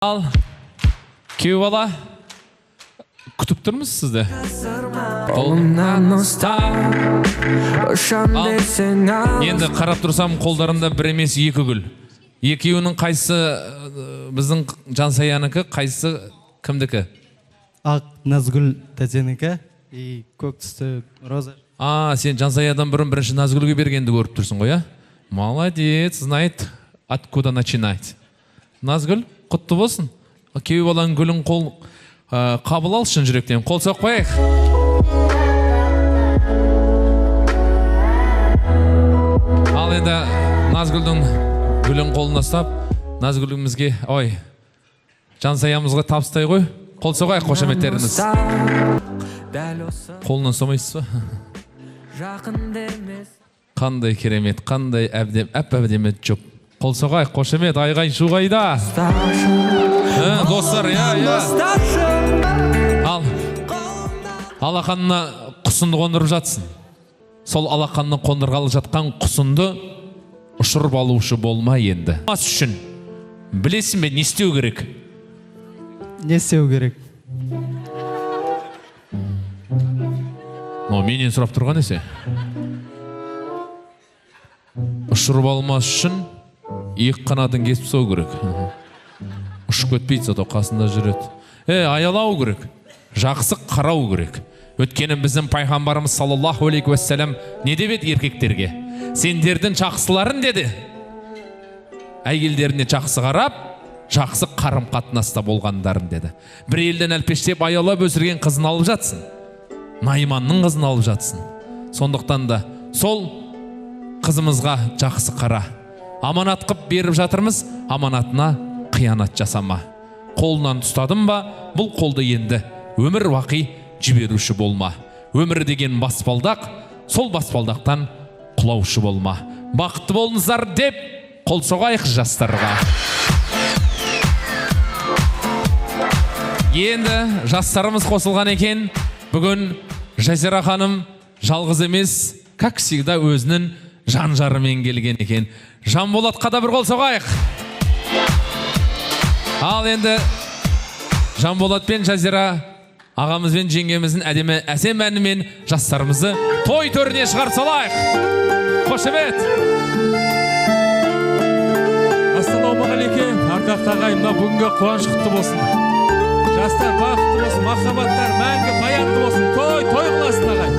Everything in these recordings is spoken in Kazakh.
Al, kүйеу бала күтіп тұрмыз сізді. Енді қарап тұрсам қолдарымда бір емес екі гүл. Екеуінің қайсы біздің Жансаяныкі, қайсы кімдікі? Ақ Назгүл тәзенікі, көк түсті роза. Сен Жансаядан бұрын бірінші Назгүлге бергенді көріп тұрсың ғой, а? Молодец, знает, откуда начинать. Назгүл, құтты болсын. Күйеу баланың гүлін қабыл ал шын жүректен. Қол соқ қояйық. Ал енді Назгүлдің гүлін қолына ұстап, Назгүлімізге, Жансаямызға табыстай ғой. Қол соғайық қошаметтеріңіз. Қолынан ұстамайсыз ба? Қандай керемет, қандай әп-әбдемет жоп. Қол соғайық, қошемет, айғай шуғайда. Достар, Ал, алақанына құсынды қондырып жатсын. Сол алақанына қондырғалы жатқан құсынды ұшырып алушы болма енді. Ас үшін, білесің бе, не істеу керек? Не істеу керек? Менен сұрап тұрған есе? Ұшырып алмас үшін екі қанатын кесіп соу керек. Ұшып көтпейді, зато қасында жүреді. Аялау керек, жақсы қарау керек. Өткені біздің пайғамбарымыз саллаллаху алейхи уассалам не деп еді еркектерге? Сендердің жақсыларын деді. Әйелдеріне жақсы қарап, жақсы қарым қатынаста болғандарын деді. Бір елден әлпештеп аялап өсірген қызын алып жатсын. Найманның қызын алып жатсын. Сондықтан да сол қызымызға жақсы қара. Аманат қып беріп жатырмыз, аманатына қиянат жасама. Қолынан ұстадым ба, бұл қолды енді өмір уақи жіберуші болма. Өмір деген баспалдақ, сол баспалдақтан құлаушы болма. Бақытты болыңыздар деп қол соғайық жастарға. Енді жастарымыз қосылған екен. Бүгін Жазира ханым жалғыз емес, как всегда өзінің жан-жарымен келген екен. Жанболатқа да бір қол соғайық. Ал енді Жанболат пен Жазира ағамыз бен жеңгеміздің әдемі әсем әнімен жастарымызды той төріне шығарып салайық. Қошемет. Ассалаумағалейкум, ардақты ағайындар, бүгінгі қуаныш құтты болсын. Жастар бақытты болсын, махаббаттар мәңгі баянды болсын. Той қыласын ағайын.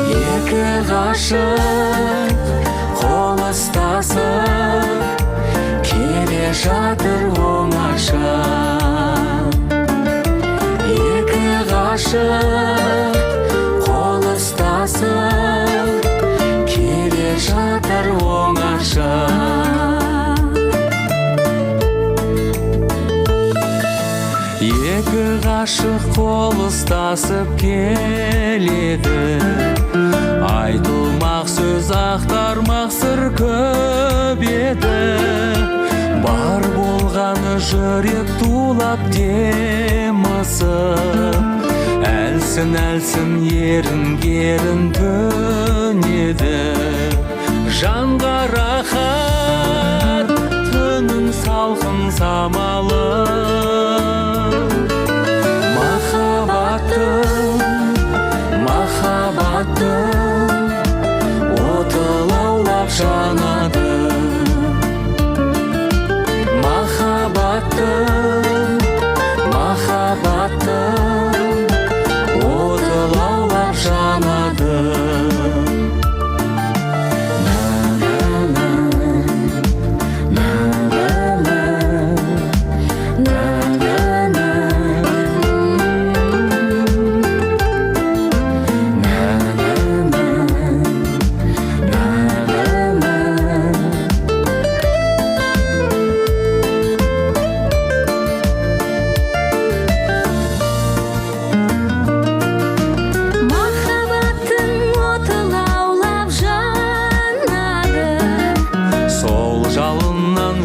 Екі ғашық қол ұстасып келе жатыр оңаша. Екі ғашық қол ұстасып келе жатыр оңаша. Екі ғашық қол ұстасып келеді, айтылмақ сөз ақтармақ сыр көп еді. Бар болғаны жүрек тулап демысып, әлсін ерін төнеді. Жанға рахат, түннің салқын самалы. Махаббаттың оты лаулап жанады. Махаббаттың оты лаулап жанады.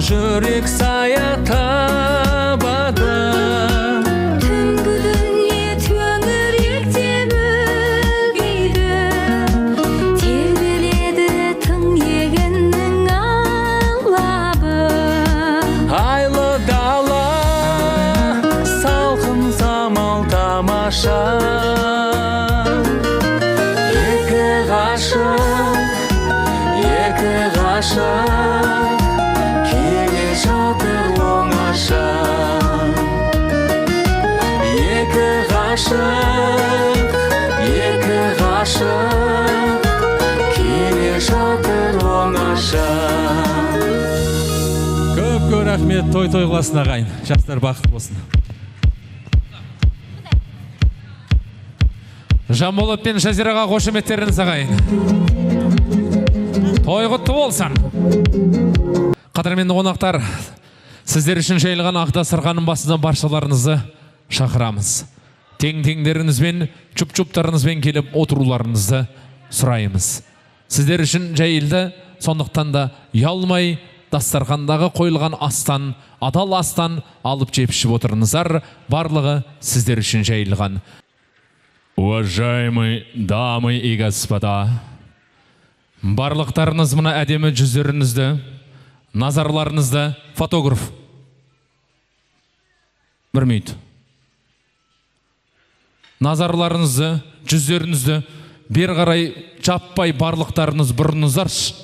жүрек сая табады. Түнгі дүние төңіректе бөгейді, тербеледі тың егіннің алабы. Айлы дала, салқын самал тамаша. Екі ғашық келе жатыр оңаша. Екі ғашық келе жатыр оңаша. Көп рахмет, той қыласын ағайын. Жастар бақытты болсын. Жанболат пен Жазираға қошеметтеріңіз ағайын. Той құтты болсын. Қадірменді қонақтар, сіздер үшін жайылған ақ дастарханның басына баршаларыңызды шақырамыз. Тең-теңдеріңізбен, чуп-чуптарыңызбен келіп отыруларыңызды сұраймыз. Сіздер үшін жайылды, сондықтан да ұялмай дастархандағы қойылған астан, адал астан алып жеп-ішіп отырыңыздар. Барлығы сіздер үшін жайылған. Уважаемые дамы и господа, барлықтарыңыз мына әдемі жүздеріңізді, назарларыңызды, фотограф. Бір минут. Назарларыңызды, жүздеріңізді бер қарай жаппай барлықтарыңыз бұрыныздаршы.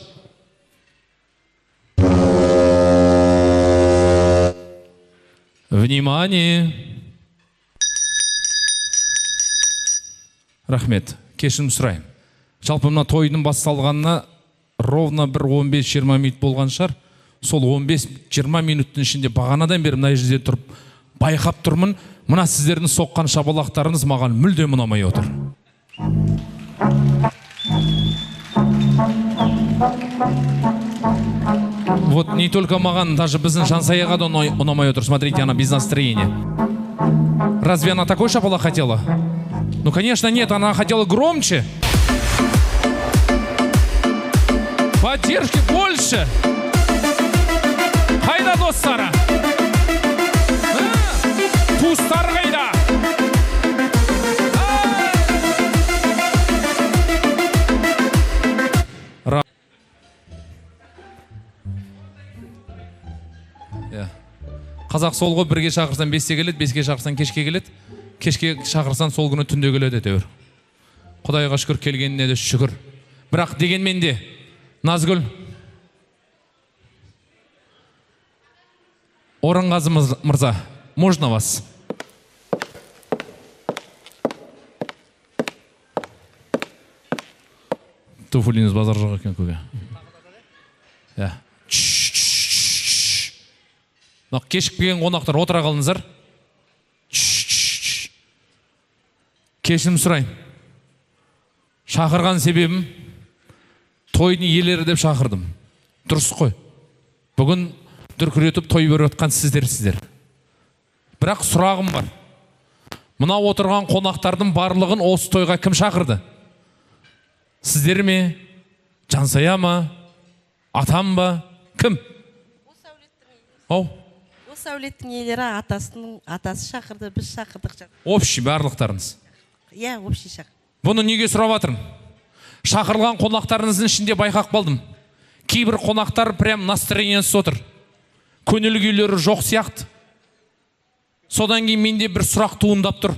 Внимание! Рахмет, кешірім сұрайым. Жалпы мына тойдың басталғанына ровно бір 15-20 минут болған шығар. Сол 15-20 минуттың ішінде бағанадан бері мына жерде тұрып байқап тұрмын. Мына сіздердің соққан шабалақтарыңыз маған мүлдем ұнамай отыр. Вот не только маған, даже біздің Жансаяға да ұнамай отыр. Смотрите, она без настроения. Разве она такой шапалақ хотела? Ну, конечно, нет, она хотела громче. Поддержки больше. Қайда достары? Туыстар қайда? Қазақ сол ғой, бірге шақырсан 5-те келеді, 5-ке шақырсан кешке келеді. Кешке шақырсан сол күні түнде келеді әйтеуір. Құдайға шүкір, келгеніне де шүкір. Бірақ дегенмен де, Назгүл, Орынғазы мырза, можно вас? Туфулиніз базар жоқ екен көге. Кешіп келген қонақтар, отыра қалыңыздар. Кешірім сұрайын. Шақырған себебім, тойдың иелері деп шақырдым. Дұрыс қой. Бүгін дүркіретіп той беріп отқан сіздер. Бірақ сұрағым бар. Мына отырған қонақтардың барлығын осы тойға кім шақырды? Сіздер ме? Жансая ма? Атам ба? Кім? Сәулеттің иелері атасы шақырды, біз шақырдық. Общий барлықтарыңыз. Иә, общий шақыр. Бұны неге сұрап жатырмын? Шақырылған қонақтарыңыздың ішінде байқап қалдым. Кейбір қонақтар прям настроениесі отыр. Көңіл күйлері жоқ сияқты. Содан кейін менде бір сұрақ туындап тұр.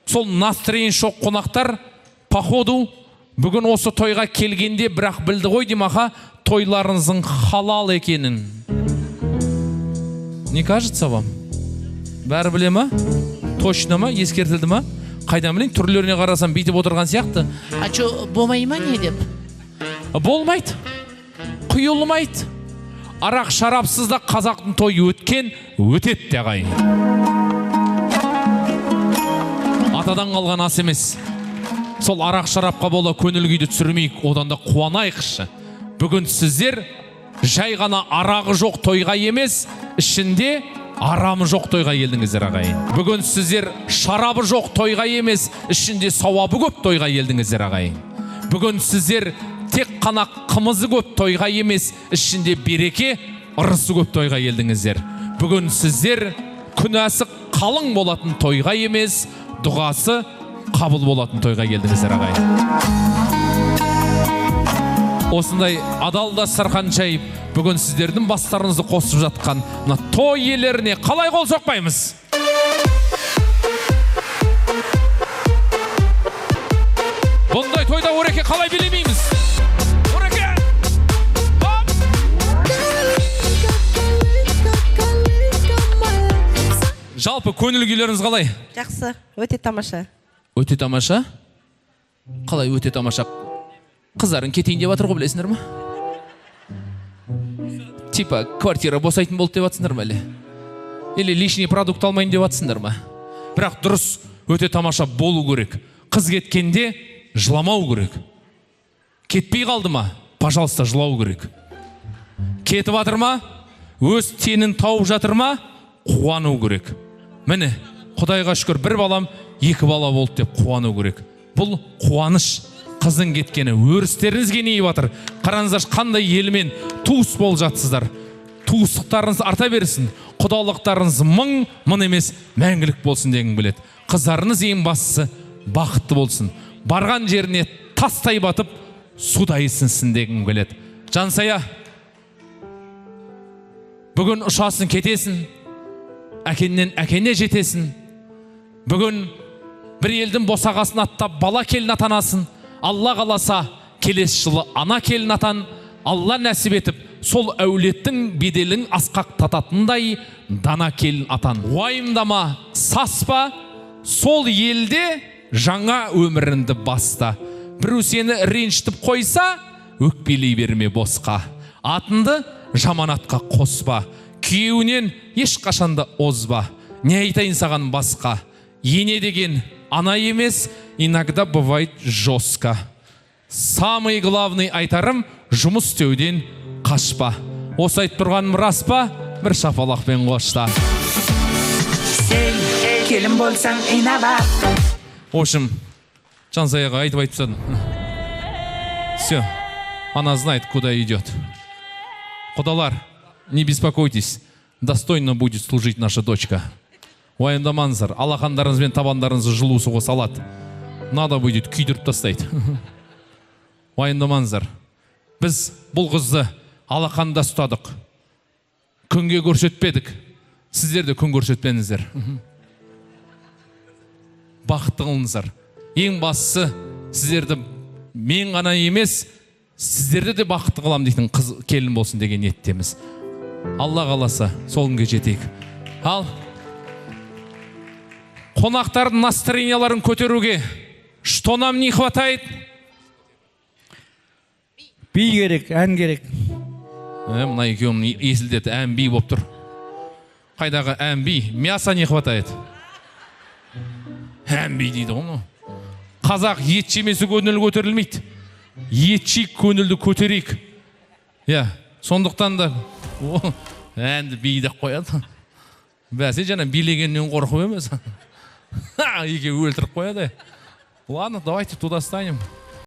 Сол настроениесі жоқ қонақтар, походу, бүгін осы тойға келгенде бірақ білді ғой демаға, тойларыңыздың халал екенін. Не кажется вам? Бәрі біле ма? Точно ма? Ескертілді ма? Қайдан білейін? Түрлеріне қарасам бүйтіп отырған сияқты. А чо, болмай ма не деп? Болмайды. Құйылмайды. Арақ шарапсызда қазақтың тойы өткен, өтеді де ағайын. Атадан қалған ас емес. Сол арақ шарапқа бола көңіл күйді түсірмейік, одан да қуанайықшы. Бүгін сіздер жай ғана арағы жоқ тойға емес, ішінде арамы жоқ тойға келдіңіздер ағайын. Бүгін сіздер шарабы жоқ тойға емес, ішінде сауабы көп тойға келдіңіздер ағайын. Бүгін сіздер тек қана қымызы көп тойға емес, ішінде береке, ырысы көп тойға келдіңіздер. Бүгін сіздер күнәсі қалың болатын тойға емес, дұғасы қабыл болатын тойға келдіңіздер ағайын. Осындай адал дастархан жайып, бүгін сіздердің бастарыңызды қосып жатқан мына той иелеріне қалай қол соқпаймыз? Бұндай тойда ореке қалай билемейміз? Ореке! Хоп! Жалпы көңіл күйлеріңіз қалай? Жақсы, өте тамаша. Өте тамаша? Қалай өте тамаша? Қыздарың кетейін деп жатыр ғой, білесіңдер ма? Типа квартира босайтын болды деп жатсыңдар ма әлі? Или лишний продукт алмайын деп жатсыңдар ма? Бірақ дұрыс, өте тамаша болу керек. Қыз кеткенде жыламау керек. Кетпей қалды ма? Пожалуйста, жылау керек. Кетіп жатыр ма? Өз тенін тауып жатыр ма? Қуану керек. Міне, Құдайға шүкір, бір балам, 2 бала болды деп қуану керек. Бұл қуаныш. Қыздың кеткені, өрістеріңізге не жатыр? Қараңыздар, қандай елмен туыс болып жатсыздар. Туыстықтарыңыз арта берсін. Құдалықтарыңыз мың емес, мәңгілік болсын деген білет. Қыздарыңыз ең бастысы бақытты болсын. Барған жеріне тастай батып, судай сынсын деген білет. Жансая, бүгін ұшасың, кетесің. Әкеннен әкене жетесің. Бүгін бір елдің босағасын аттап, бала келін атанасың. Алла қаласа, келесі жылы ана келін атан, Алла нәсіп етіп, сол әулеттің беделін асқақтататындай дана келін атан. Уайымдама, саспа, сол елде жаңа өмірінді баста. Біреу сені ренжітіп қойса, өкпелей берме босқа. Атынды жаманатқа қоспа. Күйеуінен ешқашанда озба. Не айтайын саған басқа? Ене деген ана емес, иногда бывает жестко. Самый главный айтарым, жұмыс істеуден қашпа. Осы айтып тұрғаным рас па? Бір шапалақпен қошта. Сен келін болсаң инабат. В общем, Жансаяға айтып айтыпсадым. Все, она знает, куда идет. Құдалар, не беспокойтесь, достойно будет служить наша дочка. Уайымдамаңыздар, алақандарыңыз бен табандарыңызды жылу суға салады. Надо будет күйдіріп тастайды. Уайымдамаңыздар. Біз бұл қызды алақанда ұстадық. Күнге көрсетпедік. Сіздер де күн көрсетпеңіздер. Бақытты қылыңыздар. Ең бастысы, сіздерді мен ғана емес, сіздерді де бақытты қылам дейтін қыз келін болсын деген ниеттеміз. Алла қаласа, сол күнге жетейік. Ал қонақтардың настроенияларын көтеруге что нам не хватает? Би керек, ән керек. Мына екеуім есілдеді, ән би болып тұр. Қайдағы ән би? Мяса не хватает? Ән би дейді ғой. Қазақ ет жемесі көңіл көтерілмейді. Ет жейік, көңілді көтерейік. Сондықтан да әнді би деп қояды. Бәсе жаңа билегеннен қорқып емес. Екеуі өлтіріп қояды. Ладно, давайте туда станем.